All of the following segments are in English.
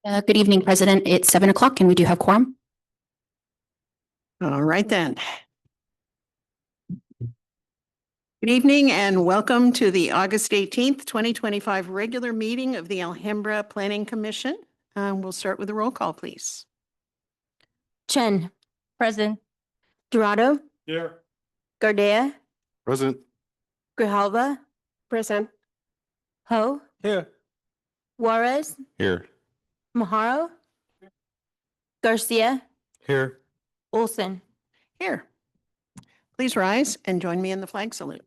Good evening, President. It's 7 o'clock and we do have quorum. All right then. Good evening and welcome to the August 18th, 2025 regular meeting of the Alhambra Planning Commission. We'll start with a roll call, please. Chen. Present. Dorado. Here. Gardea. Present. Grijalva. Present. Ho. Here. Juarez. Here. Maharo. Garcia. Here. Olson. Here. Please rise and join me in the flag salute.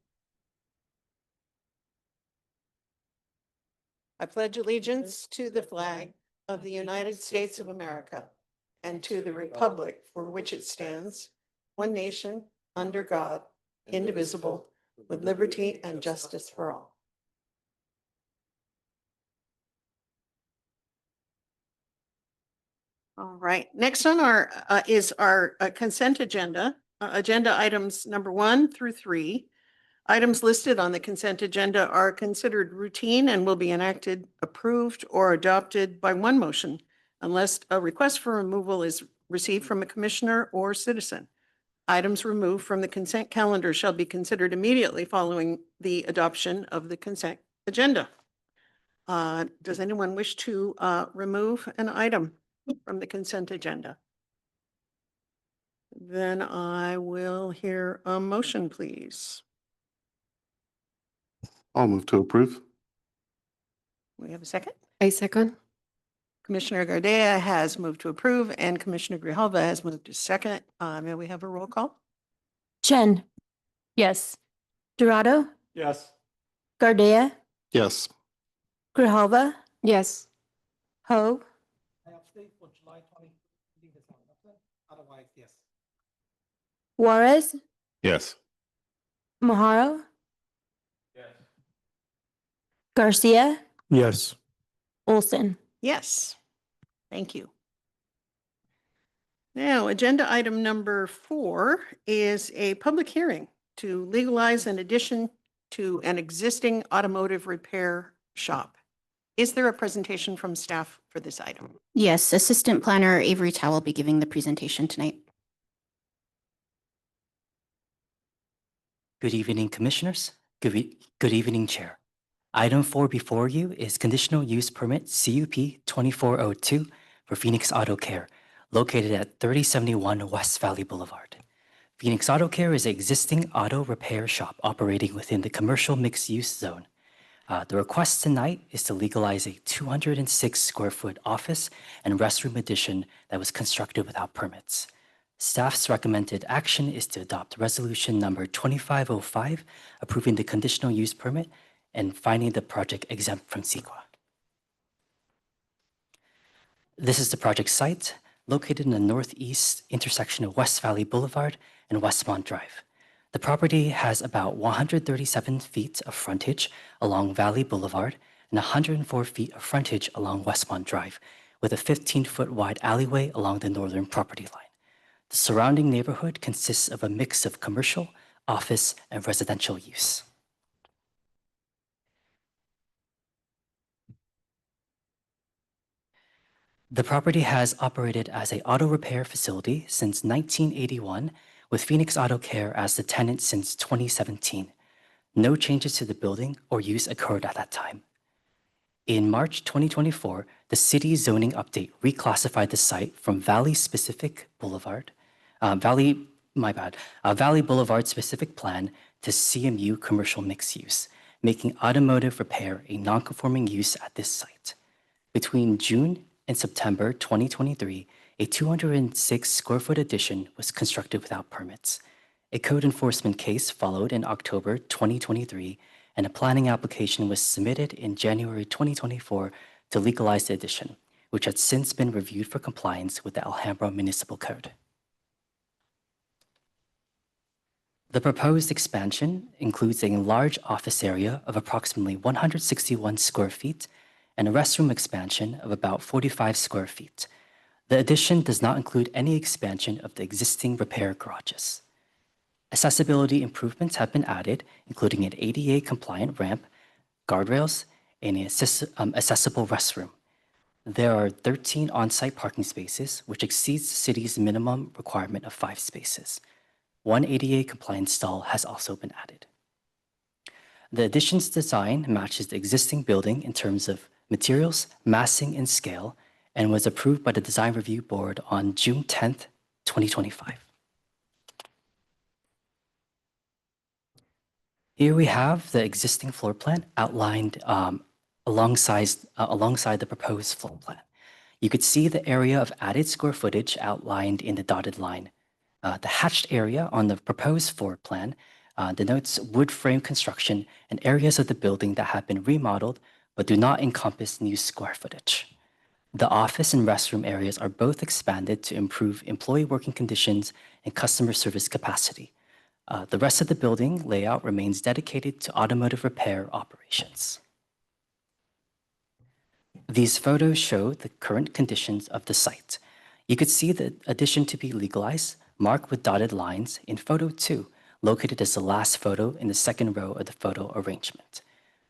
I pledge allegiance to the flag of the United States of America and to the republic for which it stands, one nation, under God, indivisible, with liberty and justice for all. All right, next on our is our consent agenda. Agenda items number 1 through 3. Items listed on the consent agenda are considered routine and will be enacted, approved, or adopted by one motion unless a request for removal is received from a commissioner or citizen. Items removed from the consent calendar shall be considered immediately following the adoption of the consent agenda. Does anyone wish to remove an item from the consent agenda? Then I will hear a motion, please. I'll move to approve. We have a second. A second. Commissioner Gardea has moved to approve and Commissioner Grijalva has moved to second. May we have a roll call? Chen. Yes. Dorado. Yes. Gardea. Yes. Grijalva. Yes. Ho. I abstain for July 20. Otherwise, yes. Juarez. Yes. Maharo. Yes. Garcia. Yes. Olson. Yes. Thank you. Now, agenda item number 4 is a public hearing to legalize an addition to an existing automotive repair shop. Is there a presentation from staff for this item? Yes, Assistant Planner Avery Tao will be giving the presentation tonight. Good evening, Commissioners. Good evening, Chair. Item 4 before you is Conditional Use Permit CUP 2402 for Phoenix Auto Care, located at 3071 West Valley Boulevard. Phoenix Auto Care is an existing auto repair shop operating within the commercial mixed-use zone. The request tonight is to legalize a 206 square foot office and restroom addition that was constructed without permits. Staff's recommended action is to adopt resolution number 2505, approving the conditional use permit and finding the project exempt from CEQA. This is the project site, located in the northeast intersection of West Valley Boulevard and Westmont Drive. The property has about 137 feet of frontage along Valley Boulevard and 104 feet of frontage along Westmont Drive, with a 15-foot wide alleyway along the northern property line. The surrounding neighborhood consists of a mix of commercial, office, and residential use. The property has operated as an auto repair facility since 1981, with Phoenix Auto Care as the tenant since 2017. No changes to the building or use occurred at that time. In March 2024, the city zoning update reclassified the site from Valley Boulevard specific plan to CMU commercial mixed use, making automotive repair a non-conforming use at this site. Between June and September 2023, a 206 square foot addition was constructed without permits. A code enforcement case followed in October 2023, and a planning application was submitted in January 2024 to legalize the addition, which has since been reviewed for compliance with the Alhambra Municipal Code. The proposed expansion includes a large office area of approximately 161 square feet and a restroom expansion of about 45 square feet. The addition does not include any expansion of the existing repair garages. Accessibility improvements have been added, including an ADA-compliant ramp, guardrails, and an accessible restroom. There are 13 on-site parking spaces, which exceeds the city's minimum requirement of 5 spaces. One ADA compliant stall has also been added. The addition's design matches the existing building in terms of materials, massing, and scale, and was approved by the Design Review Board on June 10th, 2025. Here we have the existing floor plan outlined alongside the proposed floor plan. You could see the area of added square footage outlined in the dotted line. The hatched area on the proposed floor plan denotes wood frame construction and areas of the building that have been remodeled but do not encompass new square footage. The office and restroom areas are both expanded to improve employee working conditions and customer service capacity. The rest of the building layout remains dedicated to automotive repair operations. These photos show the current conditions of the site. You could see the addition to be legalized, marked with dotted lines, in photo 2, located as the last photo in the second row of the photo arrangement.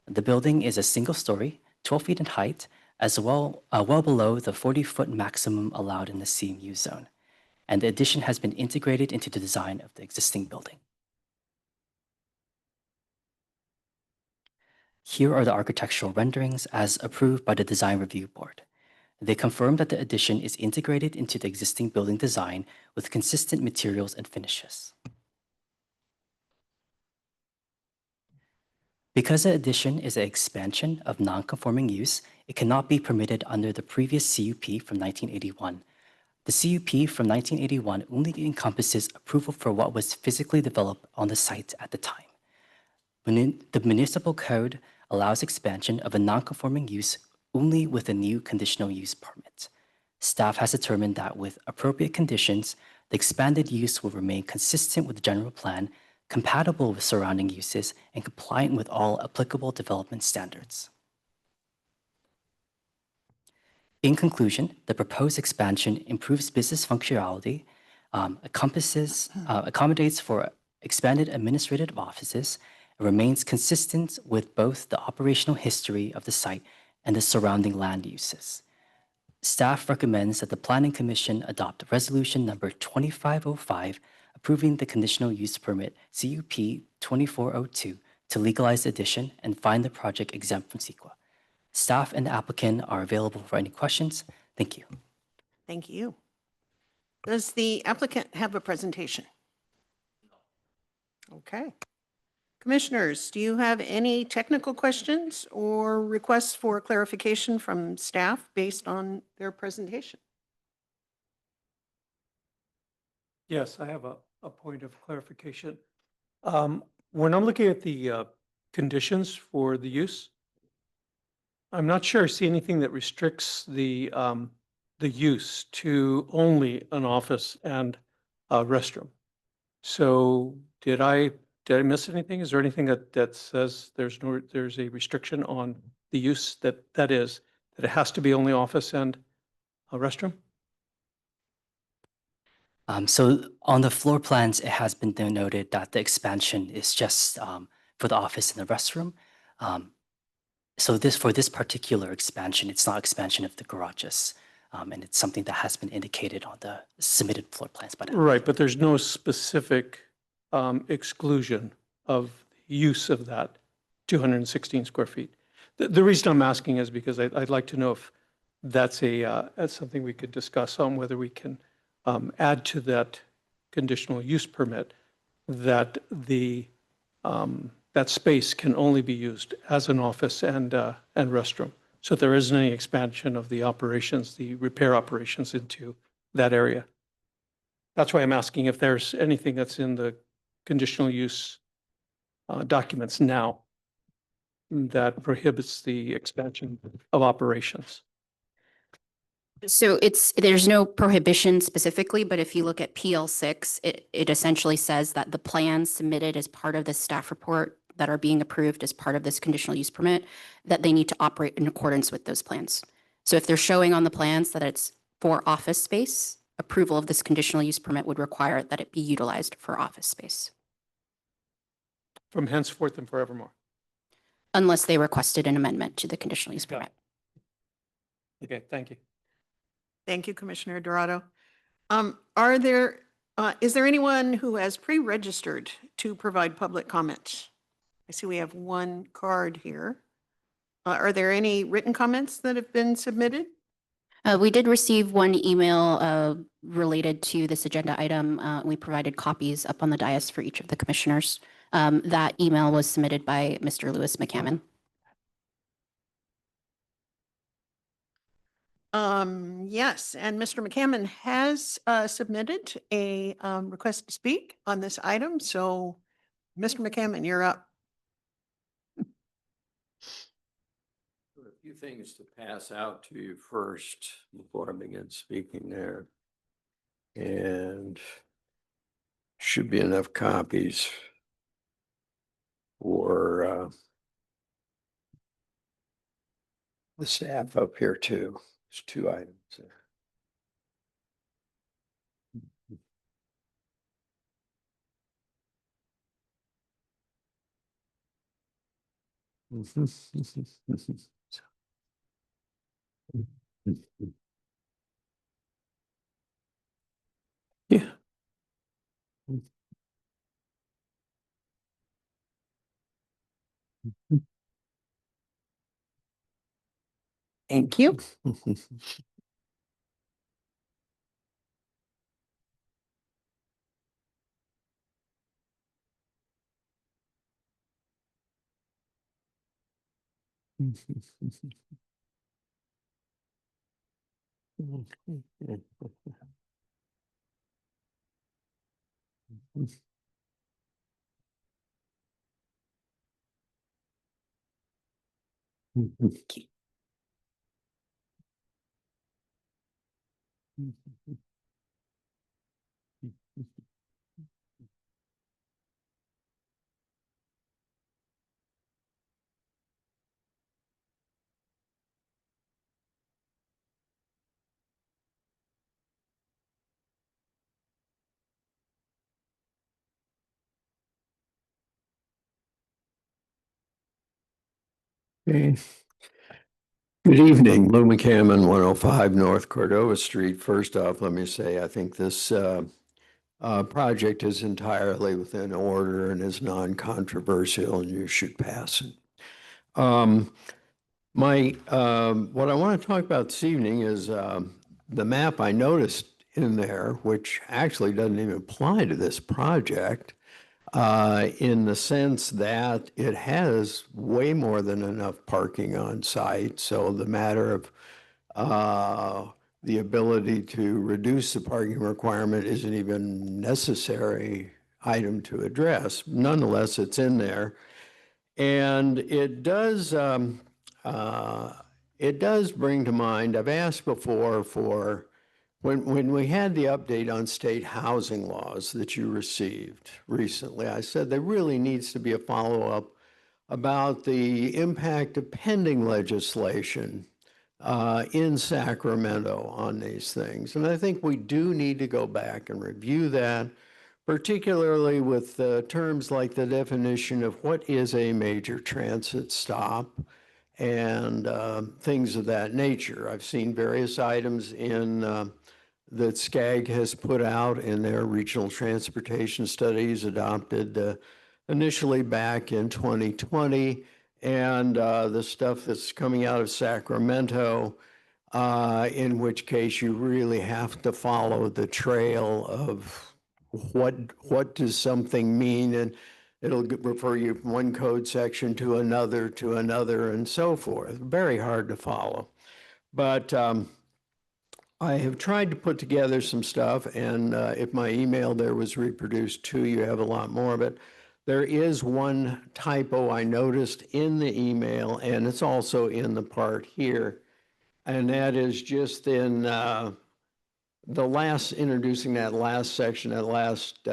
The building is a single story, 12 feet in height, as well below the 40-foot maximum allowed in the CMU zone, and the addition has been integrated into the design of the existing building. Here are the architectural renderings as approved by the Design Review Board. They confirm that the addition is integrated into the existing building design with consistent materials and finishes. Because the addition is an expansion of non-conforming use, it cannot be permitted under the previous CUP from 1981. The CUP from 1981 only encompasses approval for what was physically developed on the site at the time. The municipal code allows expansion of a non-conforming use only with a new conditional use permit. Staff has determined that with appropriate conditions, the expanded use will remain consistent with the general plan, compatible with surrounding uses, and compliant with all applicable development standards. In conclusion, the proposed expansion improves business functionality, accommodates for expanded administrative offices, and remains consistent with both the operational history of the site and the surrounding land uses. Staff recommends that the Planning Commission adopt Resolution number 2505, approving the conditional use permit CUP 2402 to legalize the addition and find the project exempt from CEQA. Staff and the applicant are available for any questions. Thank you. Thank you. Does the applicant have a presentation? Okay. Commissioners, do you have any technical questions or requests for clarification from staff based on their presentation? Yes, I have a point of clarification. When I'm looking at the conditions for the use, I'm not sure I see anything that restricts the use to only an office and a restroom. So did I miss anything? Is there anything that says there's a restriction on the use that it has to be only office and a restroom? So on the floor plans, it has been noted that the expansion is just for the office and the restroom. So for this particular expansion, it's not expansion of the garages, and it's something that has been indicated on the submitted floor plans. Right, but there's no specific exclusion of use of that 216 square feet. The reason I'm asking is because I'd like to know if that's something we could discuss on, whether we can add to that conditional use permit that that space can only be used as an office and restroom. So there isn't any expansion of the operations, the repair operations into that area. That's why I'm asking if there's anything that's in the conditional use documents now that prohibits the expansion of operations. So there's no prohibition specifically, but if you look at PL6, it essentially says that the plans submitted as part of the staff report that are being approved as part of this conditional use permit, that they need to operate in accordance with those plans. So if they're showing on the plans that it's for office space, approval of this conditional use permit would require that it be utilized for office space. From henceforth and forevermore. Unless they requested an amendment to the conditional use Got permit. Okay, thank you. Thank you, Commissioner Dorado. Is there anyone who has pre-registered to provide public comment? I see we have one card here. Are there any written comments that have been submitted? We did receive one email related to this agenda item. We provided copies up on the dais for each of the commissioners. That email was submitted by Mr. Lewis McCammon. Yes, and Mr. McCammon has submitted a request to speak on this item. So, Mr. McCammon, you're up. A few things to pass out to you first before I begin speaking there. And should be enough copies for the staff up here too. There's two items there. Yeah. Thank you. Okay. Good evening, Lou McCammon, 105 North Cordova Street. First off, let me say, I think this project is entirely within order and is non-controversial, and you should pass it. What I want to talk about this evening is the map I noticed in there, which actually doesn't even apply to this project, in the sense that it has way more than enough parking on site. So the matter of the ability to reduce the parking requirement isn't even necessary item to address. Nonetheless, it's in there. And it does bring to mind, I've asked before for when we had the update on state housing laws that you received recently, I said there really needs to be a follow-up about the impact of pending legislation in Sacramento on these things. And I think we do need to go back and review that, particularly with terms like the definition of what is a major transit stop and things of that nature. I've seen various items that SCAG has put out in their regional transportation studies adopted initially back in 2020, and the stuff that's coming out of Sacramento, in which case you really have to follow the trail of what does something mean, and it'll refer you from one code section to another, and so forth. Very hard to follow. But I have tried to put together some stuff, and if my email there was reproduced too, you have a lot more of it. There is one typo I noticed in the email, and it's also in the part here, and that is just in introducing that last section, that last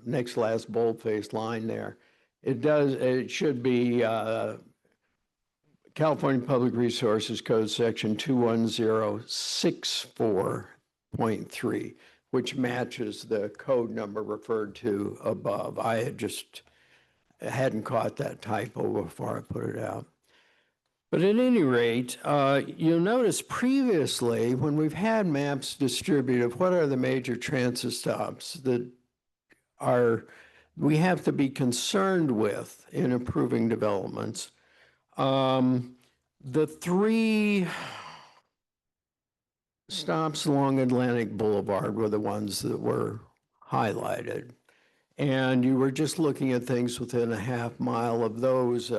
next last bold-faced line there. It should be California Public Resources Code Section 21064.3, which matches the code number referred to above. I hadn't caught that typo before I put it out. But at any rate, you'll notice previously, when we've had maps distributed, what are the major transit stops that we have to be concerned with in approving developments? The three stops along Atlantic Boulevard were the ones that were highlighted. And you were just looking at things within a half mile of those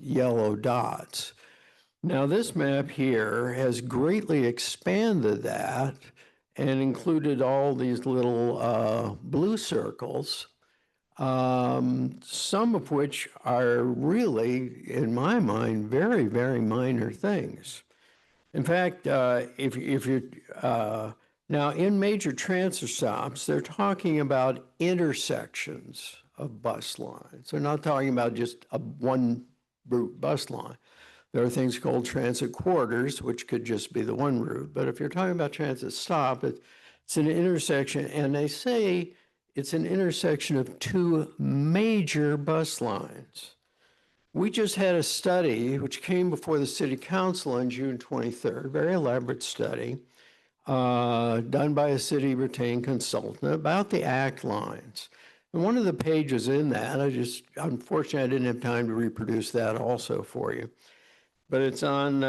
yellow dots. Now, this map here has greatly expanded that and included all these little blue circles, some of which are really, in my mind, very, very minor things. In fact, if you're now in major transit stops, they're talking about intersections of bus lines. They're not talking about just a one route bus line. There are things called transit corridors, which could just be the one route. But if you're talking about transit stop, it's an intersection, and they say it's an intersection of two major bus lines. We just had a study which came before the City Council on June 23rd, very elaborate study, done by a city retained consultant about the ACT lines. And one of the pages in that, unfortunately, I didn't have time to reproduce that also for you. But it's on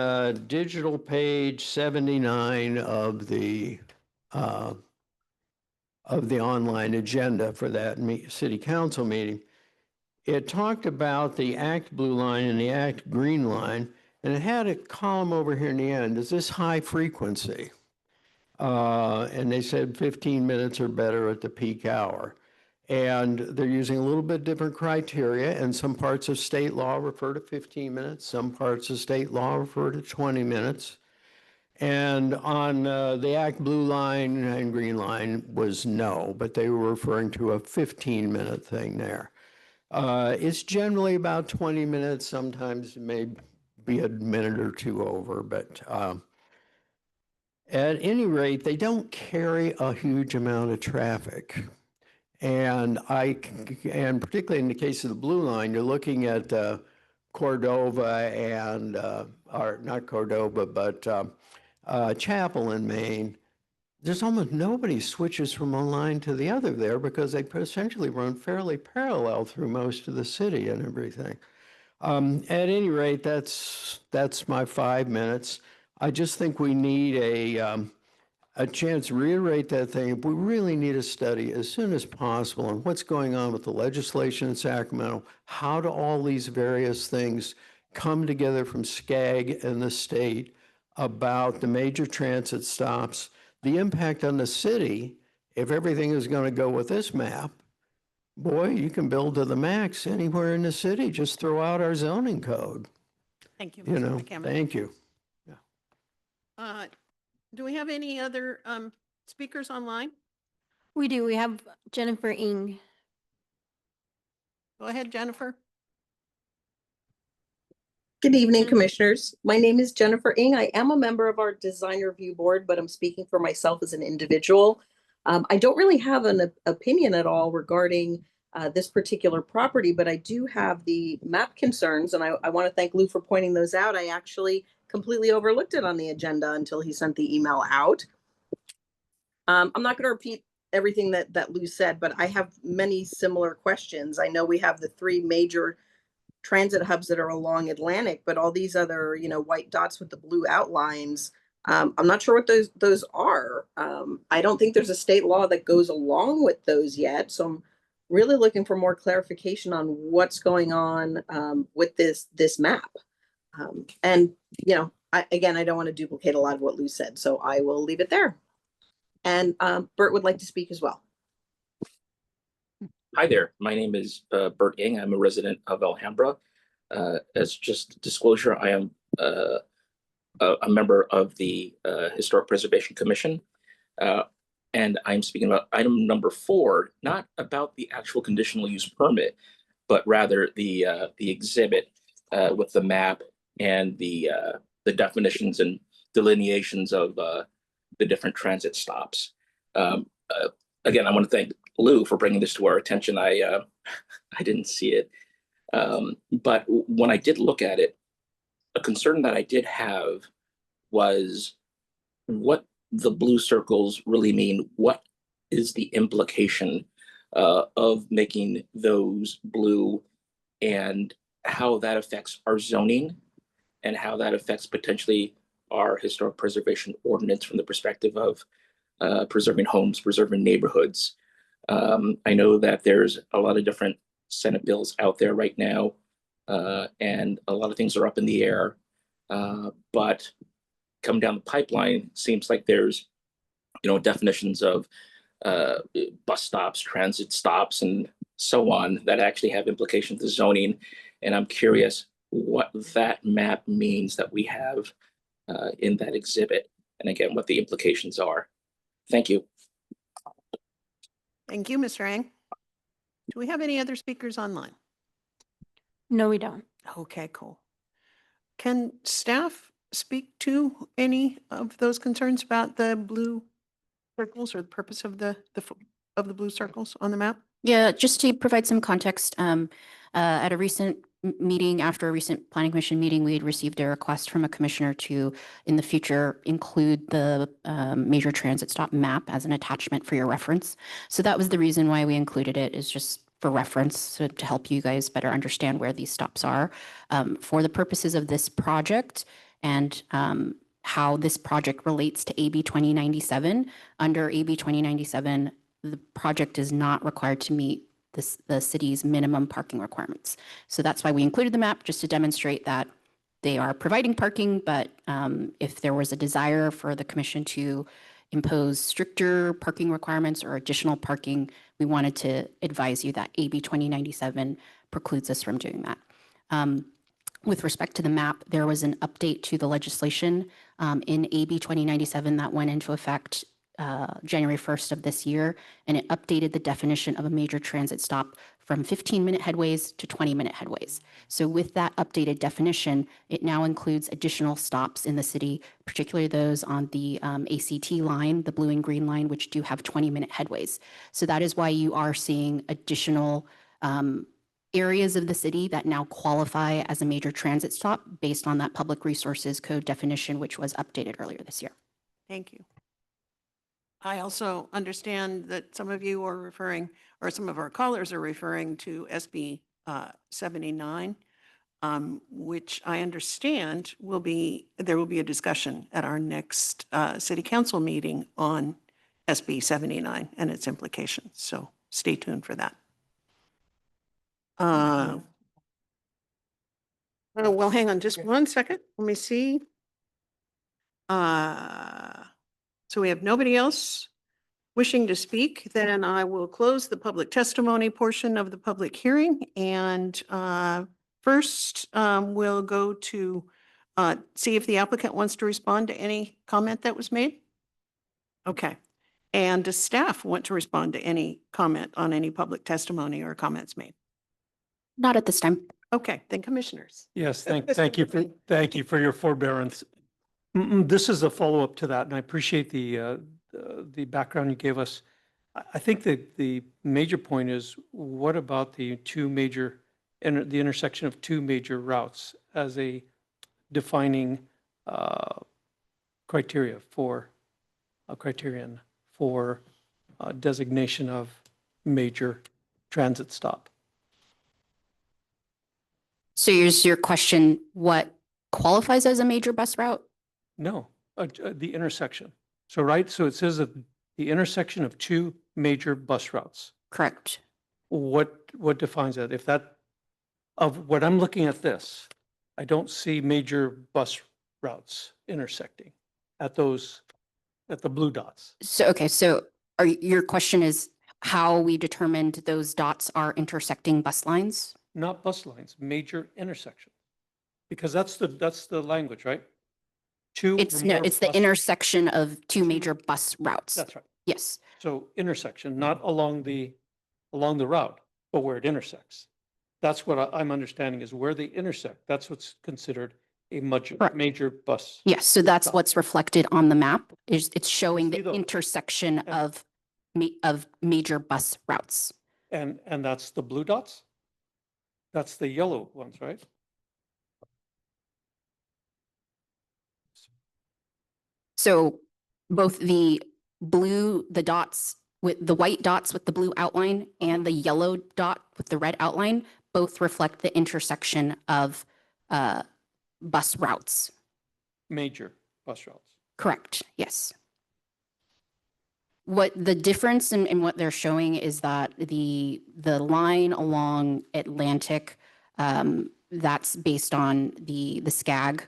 digital page 79 of the online agenda for that city council meeting. It talked about the ACT blue line and the ACT green line, and it had a column over here in the end. Is this high frequency? And they said 15 minutes or better at the peak hour. And they're using a little bit different criteria, and some parts of state law refer to 15 minutes, some parts of state law refer to 20 minutes. And on the ACT blue line and green line was no, but they were referring to a 15-minute thing there. It's generally about 20 minutes, sometimes it may be a minute or two over, but at any rate, they don't carry a huge amount of traffic. And particularly in the case of the blue line, you're looking at Cordova and, or not Cordova, but Chapel in Maine. There's almost nobody switches from one line to the other there because they essentially run fairly parallel through most of the city and everything. At any rate, that's my 5 minutes. I just think we need a chance to reiterate that thing. We really need a study as soon as possible on what's going on with the legislation in Sacramento. How do all these various things come together from SCAG and the state about the major transit stops, the impact on the city? If everything is going to go with this map, boy, you can build to the max anywhere in the city. Just throw out our zoning code. Thank you, You Mr. know, McCammon. thank you. Do we have any other speakers online? We do. We have Jennifer Ng. Go ahead, Jennifer. Good evening, Commissioners. My name is Jennifer Ng. I am a member of our Design Review Board, but I'm speaking for myself as an individual. I don't really have an opinion at all regarding this particular property, but I do have the map concerns, and I want to thank Lou for pointing those out. I actually completely overlooked it on the agenda until he sent the email out. I'm not going to repeat everything that Lou said, but I have many similar questions. I know we have the three major transit hubs that are along Atlantic, but all these other, white dots with the blue outlines, I'm not sure what those are. I don't think there's a state law that goes along with those yet. So I'm really looking for more clarification on what's going on with this map. And, I don't want to duplicate a lot of what Lou said, so I will leave it there. And Bert would like to speak as well. Hi there, my name is Bert Ng. I'm a resident of Alhambra. As just disclosure, I am a member of the Historic Preservation Commission. And I'm speaking about item number 4, not about the actual conditional use permit, but rather the exhibit with the map and the definitions and delineations of the different transit stops. Again, I want to thank Lou for bringing this to our attention. I didn't see it, but when I did look at it, a concern that I did have was what the blue circles really mean. What is the implication of making those blue, and how that affects our zoning, and how that affects potentially our historic preservation ordinance from the perspective of preserving homes, preserving neighborhoods. I know that there's a lot of different Senate bills out there right now, and a lot of things are up in the air. But coming down the pipeline, seems like there's, definitions of bus stops, transit stops, and so on that actually have implications to zoning. And I'm curious what that map means that we have in that exhibit, and again, what the implications are. Thank you. Thank you, Mr. Ang. Do we have any other speakers online? No, we don't. Okay, cool. Can staff speak to any of those concerns about the blue circles or the purpose of the blue circles on the map? Yeah, just to provide some context, at a recent meeting, after a recent planning commission meeting, we had received a request from a commissioner to, in the future, include the major transit stop map as an attachment for your reference. So that was the reason why we included it, is just for reference, so to help you guys better understand where these stops are. For the purposes of this project and how this project relates to AB 2097, under AB 2097, the project is not required to meet the city's minimum parking requirements. So that's why we included the map, just to demonstrate that they are providing parking, but if there was a desire for the commission to impose stricter parking requirements or additional parking, we wanted to advise you that AB 2097 precludes us from doing that. With respect to the map, there was an update to the legislation in AB 2097 that went into effect January 1st of this year, and it updated the definition of a major transit stop from 15-minute headways to 20-minute headways. So with that updated definition, it now includes additional stops in the city, particularly those on the ACT line, the blue and green line, which do have 20-minute headways. So that is why you are seeing additional areas of the city that now qualify as a major transit stop based on that Public Resources Code definition, which was updated earlier this year. Thank you. I also understand that some of you are referring, or some of our callers are referring to SB 79, which I understand there will be a discussion at our next city council meeting on SB 79 and its implications. So stay tuned for that. Well, hang on just one second. Let me see. So we have nobody else wishing to speak. Then I will close the public testimony portion of the public hearing. And first, we'll go to see if the applicant wants to respond to any comment that was made. Okay. And does staff want to respond to any comment on any public testimony or comments made? Not at this time. Okay, then commissioners. Yes, thank you for your forbearance. This is a follow-up to that, and I appreciate the background you gave us. I think that the major point is, what about the the intersection of two major routes as a defining criterion for designation of major transit stop? So is your question, what qualifies as a major bus route? No, the intersection. So it says that the intersection of two major bus routes. Correct. What defines that? Of what I'm looking at this, I don't see major bus routes intersecting at the blue dots. So, okay, so your question is how we determined those dots are intersecting bus lines? Not bus lines, major intersection. Because that's the language, right? It's the intersection of two major bus routes. That's right. Yes. So intersection, not along the route, but where it intersects. That's what I'm understanding is where they intersect. That's what's considered a major bus. Yes, so that's stop. what's reflected on the map. It's showing see the those. intersection of major bus routes. And that's the blue dots? That's the yellow ones, right? So both the dots with the white dots with the blue outline and the yellow dot with the red outline both reflect the intersection of bus routes. Major bus routes. Correct, yes. What the difference in what they're showing is that the line along Atlantic, that's based on the SCAG,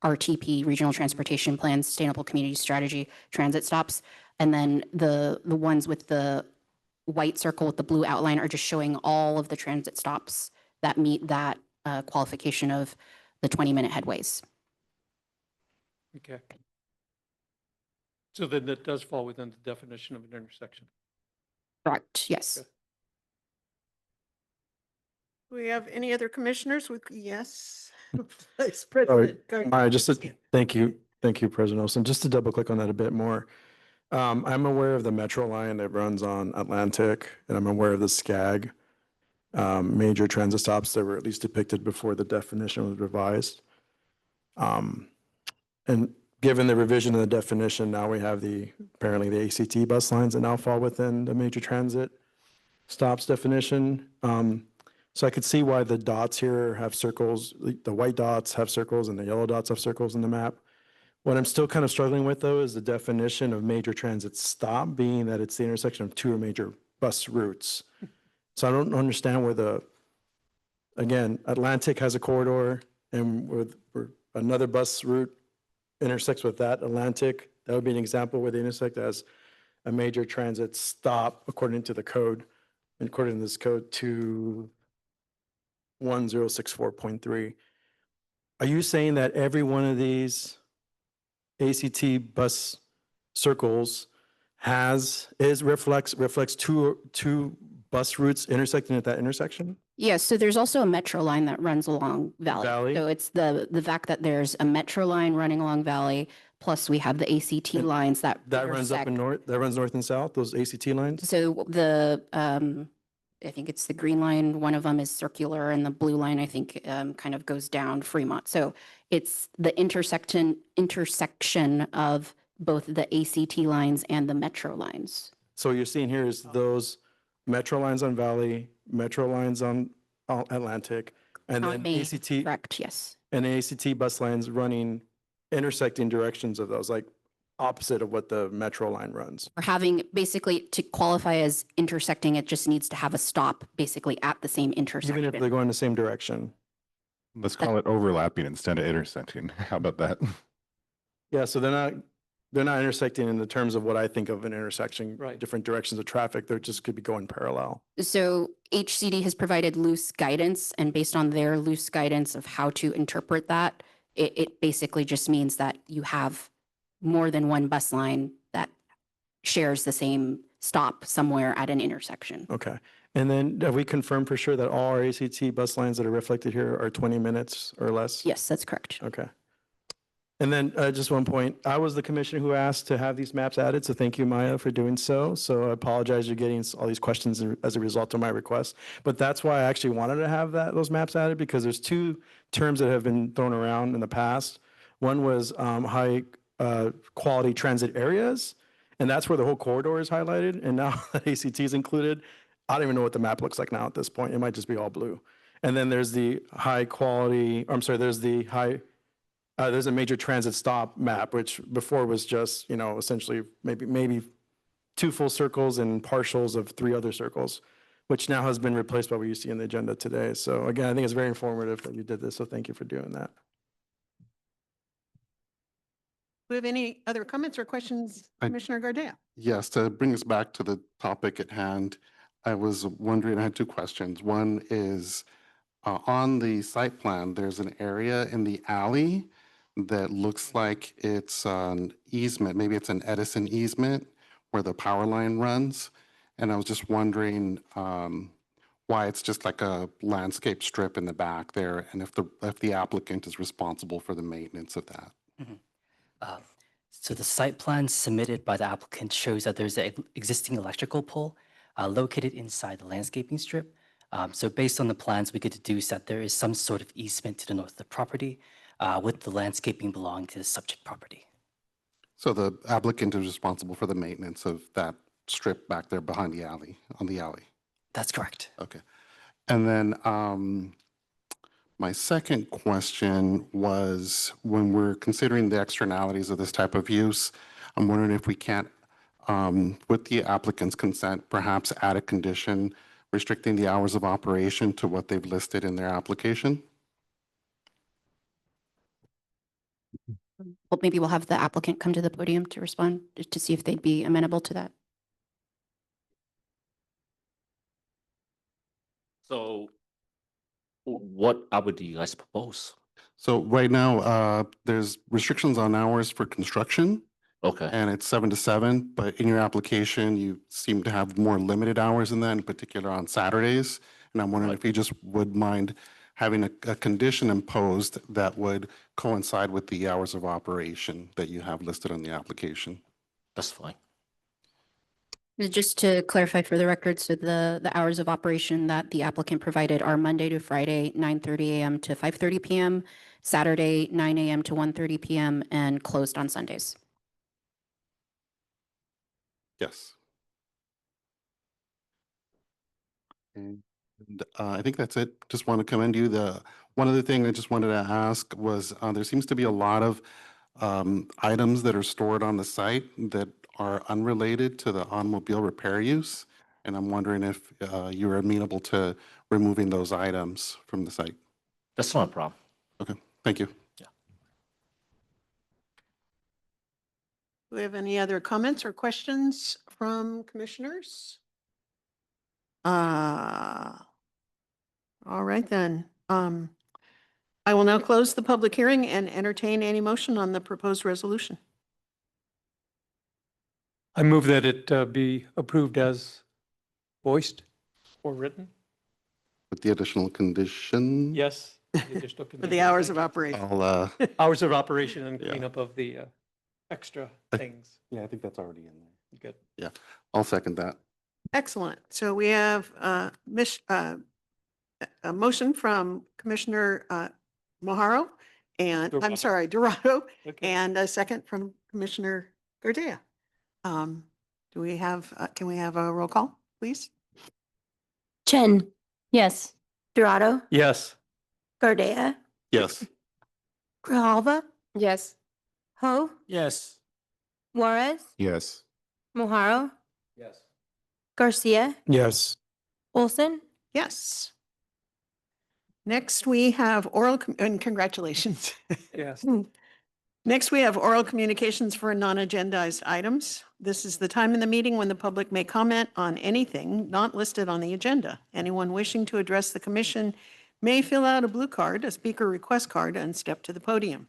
RTP, Regional Transportation Plan, Sustainable Community Strategy, transit stops. And then the ones with the white circle with the blue outline are just showing all of the transit stops that meet that qualification of the 20-minute headways. Okay. So then that does fall within the definition of an intersection. Correct, yes. Okay. Do we have any other commissioners with, yes? Vice President. Maya, thank you, President Olson. Just to double click on that a bit more. I'm aware of the Metro line that runs on Atlantic, and I'm aware of the SCAG major transit stops that were at least depicted before the definition was revised. And given the revision of the definition, now we have apparently the ACT bus lines that now fall within the major transit stops definition. So I could see why the dots here have circles, the white dots have circles and the yellow dots have circles in the map. What I'm still kind of struggling with though is the definition of major transit stop being that it's the intersection of two major bus routes. So I don't understand where again, Atlantic has a corridor and where another bus route intersects with that Atlantic, that would be an example where they intersect as a major transit stop according to the code, and according to this code 21064.3. Are you saying that every one of these ACT bus circles reflects two bus routes intersecting at that intersection? Yes, so there's also a metro line that runs along Valley. Valley? So it's the fact that there's a metro line running along Valley, plus we have the ACT And lines that That runs up intersect. that runs north and south, those ACT lines? So I think it's the green line, one of them is circular, and the blue line, I think, kind of goes down Fremont. So it's the intersection of both the ACT lines and the metro lines. So what you're seeing here is those metro lines on Valley, metro lines on Atlantic, and On then Main, ACT, correct, yes. and ACT bus lines running intersecting directions of those, like opposite of what the metro line runs. Or having, basically, to qualify as intersecting, it just needs to have a stop basically at the same intersection. Even if they're going the same direction. Let's call it overlapping instead of intersecting. How about that? Yeah, so they're not intersecting in the terms of what I think of an intersection, Right. different directions of traffic. They just could be going parallel. So HCD has provided loose guidance, and based on their loose guidance of how to interpret that, it basically just means that you have more than one bus line that shares the same stop somewhere at an intersection. Okay. And then have we confirmed for sure that all our ACT bus lines that are reflected here are 20 minutes or less? Yes, that's correct. Okay. And then just one point, I was the commissioner who asked to have these maps added, so thank you, Maya, for doing so. So I apologize you're getting all these questions as a result of my request. But that's why I actually wanted to have those maps added, because there's two terms that have been thrown around in the past. One was high quality transit areas, and that's where the whole corridor is highlighted. And now that ACT is included, I don't even know what the map looks like now at this point. It might just be all blue. And then there's the there's a major transit stop map, which before was just, essentially maybe two full circles and partials of three other circles, which now has been replaced by what you see in the agenda today. So again, I think it's very informative that you did this. So thank you for doing that. Do we have any other comments or questions, Commissioner Gardea? Yes, to bring us back to the topic at hand, I was wondering, I had two questions. One is on the site plan, there's an area in the alley that looks like it's an easement. Maybe it's an Edison easement where the power line runs. And I was just wondering why it's just like a landscape strip in the back there, and if the applicant is responsible for the maintenance of that. So the site plan submitted by the applicant shows that there's an existing electrical pole located inside the landscaping strip. So based on the plans, we could deduce that there is some sort of easement to the north of the property with the landscaping belonging to the subject property. So the applicant is responsible for the maintenance of that strip back there behind the alley, on the alley. That's correct. Okay. And then my second question was, when we're considering the externalities of this type of use, I'm wondering if we can't, with the applicant's consent, perhaps add a condition restricting the hours of operation to what they've listed in their application? Well, maybe we'll have the applicant come to the podium to respond to see if they'd be amenable to that. So what hour do you guys propose? So right now, there's restrictions on hours for construction, Okay, and it's 7 to 7, but in your application, you seem to have more limited hours in that, in particular on Saturdays. And I'm wondering Right. if you just would mind having a condition imposed that would coincide with the hours of operation that you have listed on the application. that's fine. Just to clarify for the record, so the hours of operation that the applicant provided are Monday to Friday, 9:30 a.m. to 5:30 p.m., Saturday, 9 a.m. to 1:30 p.m., and closed on Sundays. Yes. And I think that's it. Just want to commend you. One other thing I just wanted to ask was, there seems to be a lot of items that are stored on the site that are unrelated to the automobile repair use. And I'm wondering if you're amenable to removing those items from the site. That's not a problem. Okay, thank you. Do we have any other comments or questions from commissioners? All right then. I will now close the public hearing and entertain any motion on the proposed resolution. I move that it be approved as voiced or written. With the additional condition. Yes. For the hours of operation. I'll, Hours of operation and Yeah. cleanup of the extra things. yeah, I think that's already in there. Good. I'll second that. Excellent. So we have a motion from Commissioner Maharo and, I'm Dorado. sorry, Dorado, Okay. and a second from Commissioner Gordea. Do we have, can we have a roll call, please? Chen. Yes. Dorado, Yes. Gardea, Yes. Grijalva, Yes. Ho, Yes. Juarez, Yes. Moharo, Yes. Garcia, Yes. Olson. Yes. Next, we have and congratulations. Yes. Next, we have oral communications for non-agendized items. This is the time in the meeting when the public may comment on anything not listed on the agenda. Anyone wishing to address the commission may fill out a blue card, a speaker request card, and step to the podium.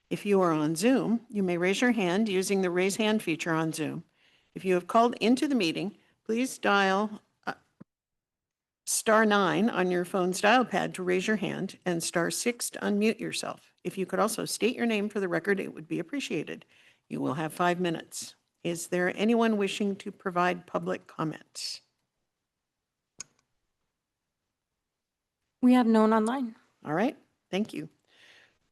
If you are on Zoom, you may raise your hand using the raise hand feature on Zoom. If you have called into the meeting, please dial *9 on your phone's dial pad to raise your hand and *6 to unmute yourself. If you could also state your name for the record, it would be appreciated. You will have 5 minutes. Is there anyone wishing to provide public comments? We have no one online. All right, thank you.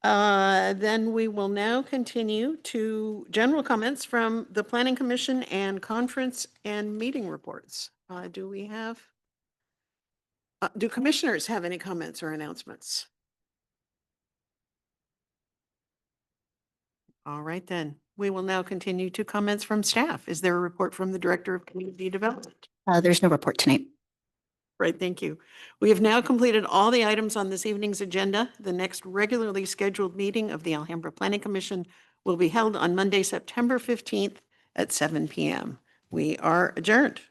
Then we will now continue to general comments from the Planning Commission and conference and meeting reports. Do commissioners have any comments or announcements? All right, then. We will now continue to comments from staff. Is there a report from the Director of Community Development? There's no report tonight. Right, thank you. We have now completed all the items on this evening's agenda. The next regularly scheduled meeting of the Alhambra Planning Commission will be held on Monday, September 15th at 7 p.m. We are adjourned.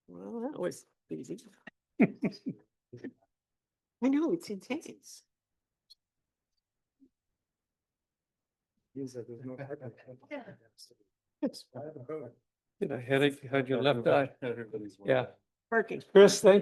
Well, that was easy. I know, it's intense. Get a headache behind your left eye. Yeah. Parking. Chris, thank